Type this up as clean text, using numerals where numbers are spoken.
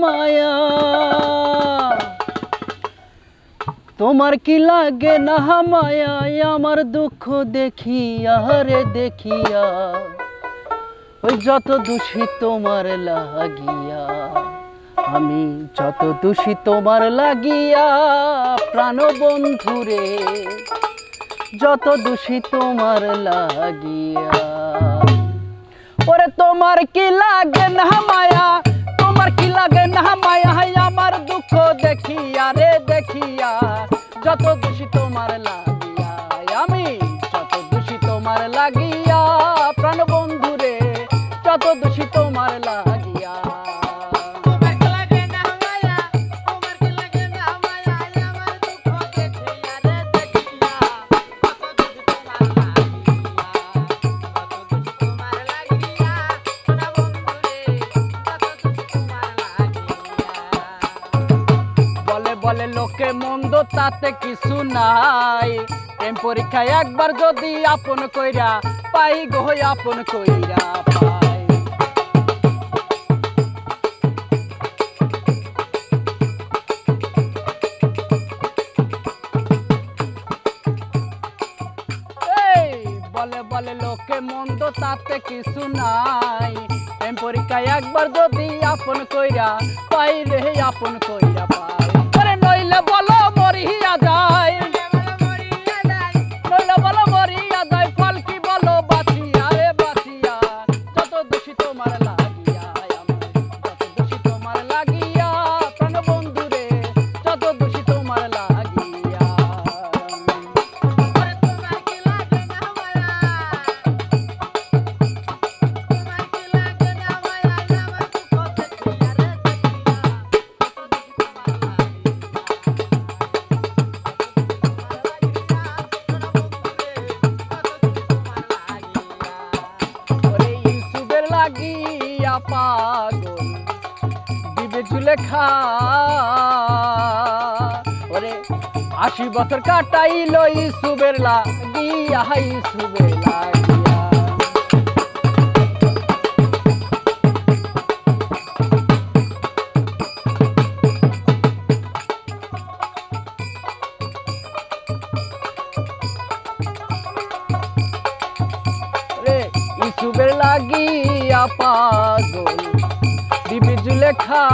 মায়া তোমার কি লাগে না মায়া আমার দুঃখ দেখিয়া রে দেখিয়া ওই যত দোষী তোমার লাগিয়া আমি যত দোষী তোমার লাগিয়া প্রাণ বন্ধুরে যত দোষী তোমার লাগিয়া ওরে তোমার কি লাগে না মায়া তোমার কি লাগে না মায়া আমার দুঃখ দেখিয়া রে দেখিয়া যত দোষী তোমার লাগিয়া আমি যত দোষী তোমার লাগিয়া প্রাণ বন্ধুরে যত দোষী তোমার লাগিয়া বলে লোকে মন্দ তাতে কিছু নাই প্রেম পরীক্ষায় একবার যদি আপন কইরা পাই গো আপন কইরা পাই বলে বলে লোকে মন্দ তাতে কিছু নাই প্রেম পরীক্ষায় একবার যদি আপন কইরা পাই রে আপন কইরা পাই নইলে বলো মরিয়া যায় নইলে বলো মরিয়া যায় ফল কি বলো বাঁচিয়া রে বাঁচিয়া যত দোষী তোমার লাগিয়া যত দোষী তোমার লাগিয়া প্রাণ বন্ধুরে যত দোষী তোমার লাগিয়া পাগল দিবে জুলেখা ওরে 80 বছর কাটাইলো ইসুবের লাগিয়া ইসুবের লাগিয়া ইসুবের লাগিয়া পাগল দিবে জুলেখা